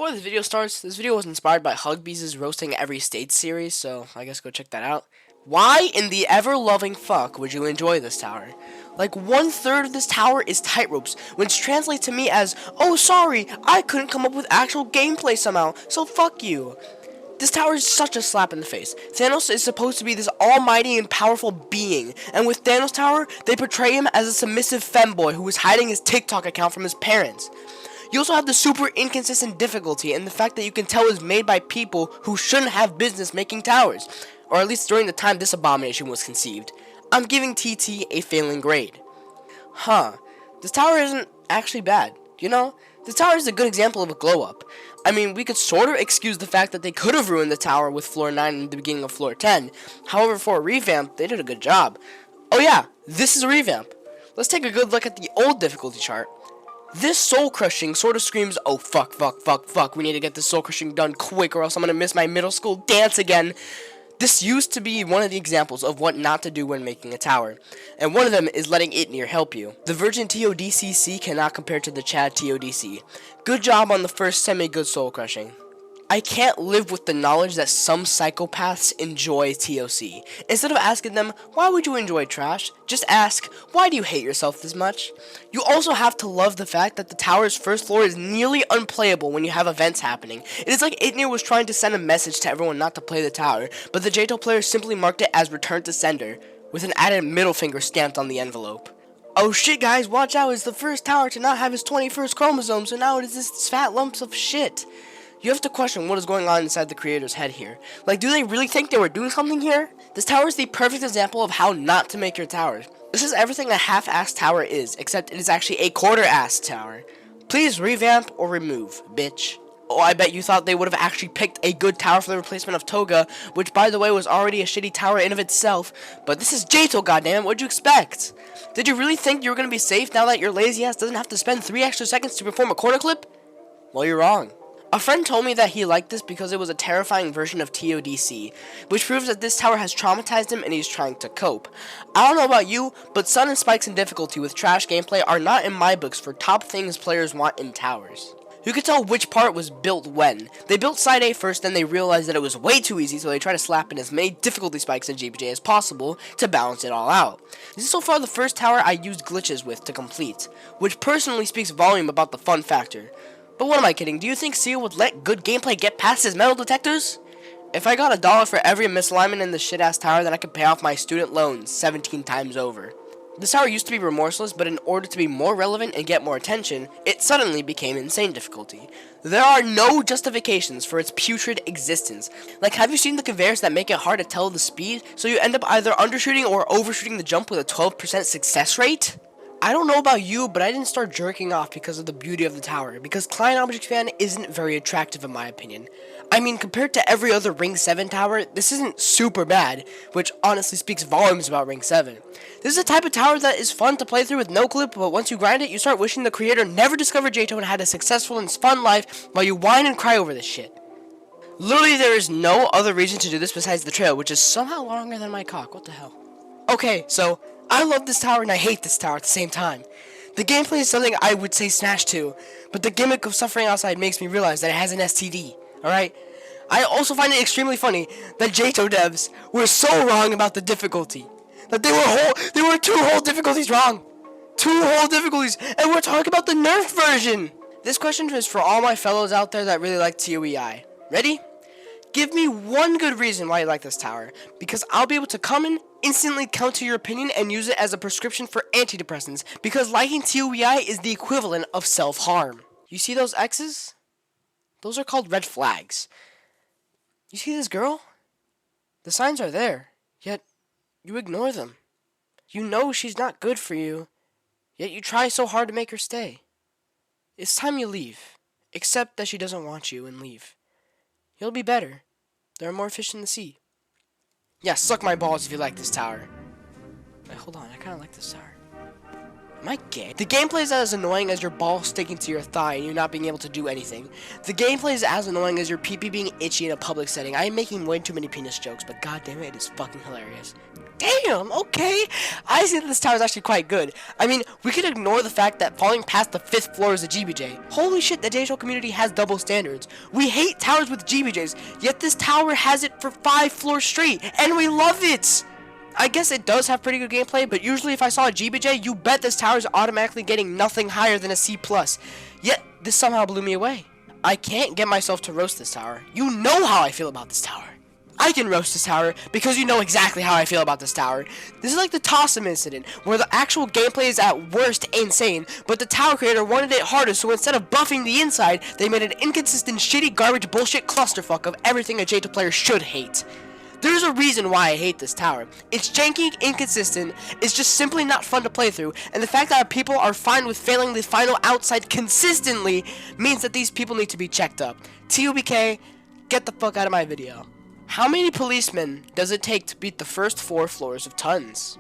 before this video starts, this video was inspired by Hugbees' Roasting Every State series, so I guess go check that out. Why in the ever-loving fuck would you enjoy this tower? Like, 1/3 of this tower is tightropes, which translates to me as, oh sorry, I couldn't come up with actual gameplay somehow, so fuck you. This tower is such a slap in the face. Thanos is supposed to be this almighty and powerful being, and with Thanos Tower, they portray him as a submissive femboy who is hiding his TikTok account from his parents. You also have the super inconsistent difficulty and the fact that you can tell is made by people who shouldn't have business making towers, or at least during the time this abomination was conceived. I'm giving TT a failing grade. This tower isn't actually bad, you know? This tower is a good example of a glow up. I mean, we could sort of excuse the fact that they could have ruined the tower with floor 9 and the beginning of floor 10. However, for a revamp, they did a good job. Oh yeah, this is a revamp. Let's take a good look at the old difficulty chart. This soul crushing sort of screams, oh fuck, we need to get this soul crushing done quick or else I'm gonna miss my middle school dance again. This used to be one of the examples of what not to do when making a tower, and one of them is letting Itnir help you. The Virgin TODCC cannot compare to the Chad TODC. Good job on the first semi-good soul crushing. I can't live with the knowledge that some psychopaths enjoy TOC. Instead of asking them, why would you enjoy trash? Just ask, why do you hate yourself this much? You also have to love the fact that the tower's first floor is nearly unplayable when you have events happening. It is like Itnir was trying to send a message to everyone not to play the tower, but the JTO player simply marked it as return to sender, with an added middle finger stamped on the envelope. Oh shit guys, watch out, it's the first tower to not have his 21st chromosome, so now it is this fat lumps of shit. You have to question what is going on inside the creator's head here. Like, do they really think they were doing something here? This tower is the perfect example of how not to make your tower. This is everything a half-assed tower is, except it is actually a quarter-assed tower. Please revamp or remove, bitch. Oh, I bet you thought they would have actually picked a good tower for the replacement of Toga, which by the way was already a shitty tower in of itself, but this is JTO, goddammit, what'd you expect? Did you really think you were gonna be safe now that your lazy ass doesn't have to spend 3 extra seconds to perform a corner clip? Well, you're wrong. A friend told me that he liked this because it was a terrifying version of TODC, which proves that this tower has traumatized him and he's trying to cope. I don't know about you, but sudden spikes in difficulty with trash gameplay are not in my books for top things players want in towers. You can tell which part was built when. They built Side A first, then they realized that it was way too easy, so they tried to slap in as many difficulty spikes in GPJ as possible to balance it all out. This is so far the first tower I used glitches with to complete, which personally speaks volume about the fun factor. But what am I kidding? Do you think Seal would let good gameplay get past his metal detectors? If I got $1 for every misalignment in this shit-ass tower, then I could pay off my student loans 17 times over. This tower used to be remorseless, but in order to be more relevant and get more attention, it suddenly became insane difficulty. There are no justifications for its putrid existence. Like, have you seen the conveyors that make it hard to tell the speed, so you end up either undershooting or overshooting the jump with a 12% success rate? I don't know about you, but I didn't start jerking off because of the beauty of the tower, because Client Object Fan isn't very attractive in my opinion. I mean, compared to every other Ring 7 tower, this isn't super bad, which honestly speaks volumes about Ring 7. This is a type of tower that is fun to play through with no clip, but once you grind it, you start wishing the creator never discovered JTO and had a successful and fun life while you whine and cry over this shit. Literally, there is no other reason to do this besides the trail, which is somehow longer than my cock. What the hell? Okay, so I love this tower and I hate this tower at the same time. The gameplay is something I would say smash to, but the gimmick of suffering outside makes me realize that it has an STD, alright? I also find it extremely funny that JTO devs were so wrong about the difficulty. That they were 2 whole difficulties wrong. 2 whole difficulties, and we're talking about the nerf version! This question is for all my fellows out there that really like TOEI. Ready? Give me one good reason why you like this tower, because I'll be able to come in, instantly counter your opinion, and use it as a prescription for antidepressants, because liking TOEI is the equivalent of self-harm. You see those X's? Those are called red flags. You see this girl? The signs are there, yet you ignore them. You know she's not good for you, yet you try so hard to make her stay. It's time you leave. Accept that she doesn't want you and leave. You'll be better. There are more fish in the sea. Yeah, suck my balls if you like this tower. Wait, hold on, I kinda like this tower. Am I gay? The gameplay is as annoying as your ball sticking to your thigh and you not being able to do anything. The gameplay is as annoying as your pee-pee being itchy in a public setting. I am making way too many penis jokes, but goddamn it is fucking hilarious. Damn, okay. I see that this tower is actually quite good. I mean, we could ignore the fact that falling past the 5th floor is a GBJ. Holy shit, the JHL community has double standards. We hate towers with GBJs, yet this tower has it for 5 floors straight, and we love it! I guess it does have pretty good gameplay, but usually if I saw a GBJ, you bet this tower is automatically getting nothing higher than a C+. Yet, this somehow blew me away. I can't get myself to roast this tower. You know how I feel about this tower. I can roast this tower because you know exactly how I feel about this tower. This is like the Tossum incident, where the actual gameplay is at worst insane, but the tower creator wanted it harder, so instead of buffing the inside, they made an inconsistent, shitty, garbage, bullshit clusterfuck of everything a J2 player should hate. There's a reason why I hate this tower. It's janky, inconsistent, it's just simply not fun to play through, and the fact that people are fine with failing the final outside consistently means that these people need to be checked up. TUBK, get the fuck out of my video. How many policemen does it take to beat the first 4 floors of Tons?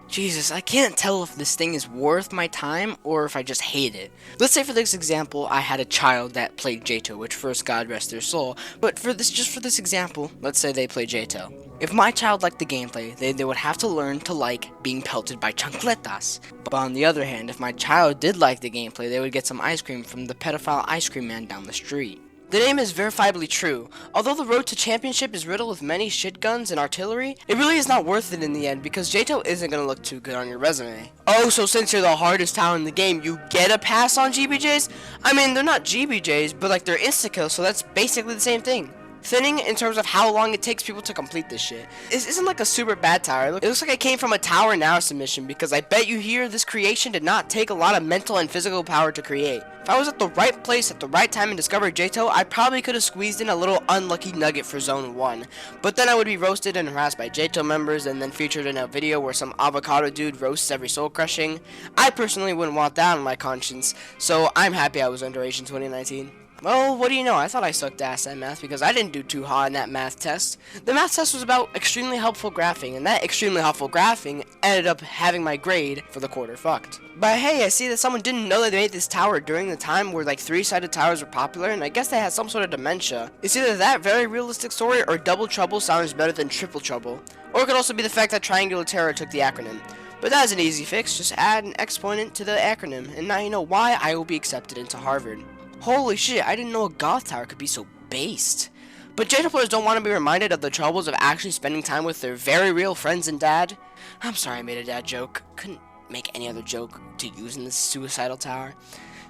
Jesus, I can't tell if this thing is worth my time or if I just hate it. Let's say for this example, I had a child that played J2, which first God rest their soul, but just for this example, let's say they play J2. If my child liked the gameplay, they would have to learn to like being pelted by chancletas. But on the other hand, if my child did like the gameplay, they would get some ice cream from the pedophile ice cream man down the street. The name is verifiably true. Although the road to championship is riddled with many shit guns and artillery, it really is not worth it in the end because J2 isn't gonna look too good on your resume. Oh, so since you're the hardest tower in the game, you get a pass on GBJs? I mean, they're not GBJs, but like they're insta-kills, so that's basically the same thing. Thinning in terms of how long it takes people to complete this shit. It isn't like a super bad tower. It looks like it came from a Tower Now submission because I bet you here this creation did not take a lot of mental and physical power to create. If I was at the right place at the right time and discovered J2, I probably could have squeezed in a little unlucky nugget for Zone 1. But then I would be roasted and harassed by J2 members and then featured in a video where some avocado dude roasts every soul crushing. I personally wouldn't want that on my conscience, so I'm happy I was underage in 2019. Well, what do you know? I thought I sucked ass at math because I didn't do too hot in that math test. The math test was about extremely helpful graphing, and that extremely helpful graphing ended up having my grade for the quarter fucked. But hey, I see that someone didn't know that they made this tower during the time where like 3-sided towers were popular, and I guess they had some sort of dementia. It's either that very realistic story or Double Trouble sounds better than Triple Trouble. Or it could also be the fact that Triangular Terror took the acronym. But that is an easy fix, just add an exponent to the acronym, and now you know why I will be accepted into Harvard. Holy shit, I didn't know a goth tower could be so based. But J2 players don't want to be reminded of the troubles of actually spending time with their very real friends and dad. I'm sorry I made a dad joke. Couldn't make any other joke to use in this suicidal tower.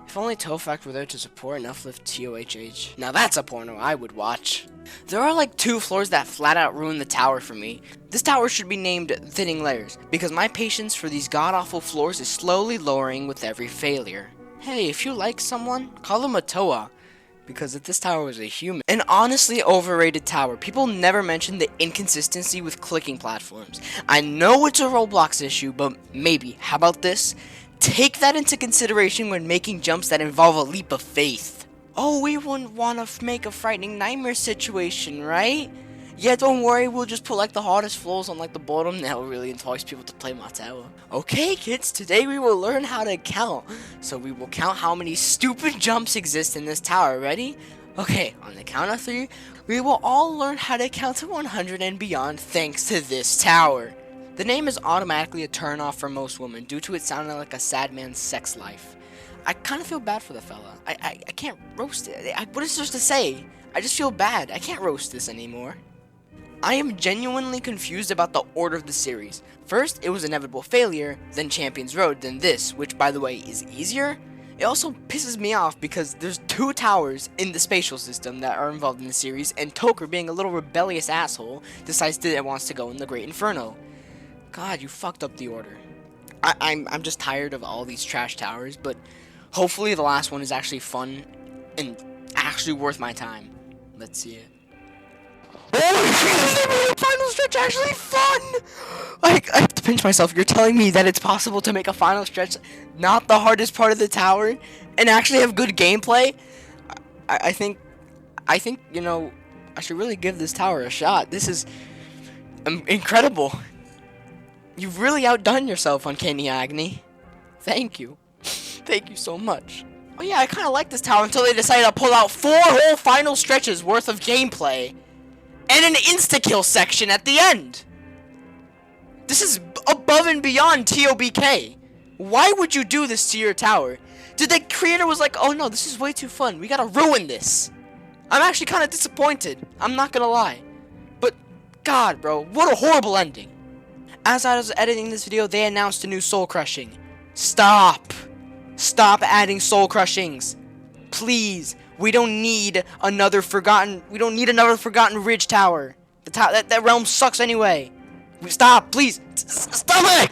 If only Tofak were there to support and uplift TOHH. Now that's a porno I would watch. There are like 2 floors that flat out ruin the tower for me. This tower should be named Thinning Layers, because my patience for these god-awful floors is slowly lowering with every failure. Hey, if you like someone, call them a Toa, because if this tower was a human. An honestly overrated tower. People never mention the inconsistency with clicking platforms. I know it's a Roblox issue, but maybe, how about this? Take that into consideration when making jumps that involve a leap of faith. Oh, we wouldn't want to make a frightening nightmare situation, right? Yeah, don't worry, we'll just put like the hardest floors on like the bottom. That will really entice people to play my tower. Okay kids, today we will learn how to count. So we will count how many stupid jumps exist in this tower. Ready? Okay, on the count of 3, we will all learn how to count to 100 and beyond thanks to this tower. The name is automatically a turn off for most women due to it sounding like a sad man's sex life. I kind of feel bad for the fella. I can't roast it. What is there to say? I just feel bad. I can't roast this anymore. I am genuinely confused about the order of the series. First, it was Inevitable Failure, then Champions Road, then this, which by the way is easier. It also pisses me off because there's 2 towers in the spatial system that are involved in the series, and Toker, being a little rebellious asshole, decides that it wants to go in the Great Inferno. God, you fucked up the order. I'm just tired of all these trash towers, but hopefully the last one is actually fun and actually worth my time. Let's see it. Holy shit, they made the final stretch actually fun! I have to pinch myself. You're telling me that it's possible to make a final stretch not the hardest part of the tower and actually have good gameplay? I think, you know, I should really give this tower a shot. This is incredible. You've really outdone yourself, Uncanny Agony. Thank you. Thank you so much. Oh yeah, I kind of like this tower until they decided to pull out 4 whole final stretches worth of gameplay. and an insta-kill section at the end. This is above and beyond TOBK. Why would you do this to your tower? Did the creator was like, oh no, this is way too fun. We gotta ruin this. I'm actually kind of disappointed. I'm not gonna lie. But, God, bro, what a horrible ending. As I was editing this video, they announced a new soul crushing. Stop. Stop adding soul crushings. Please. We don't need another Forgotten Ridge tower. That realm sucks anyway. Stop, please. Stop it!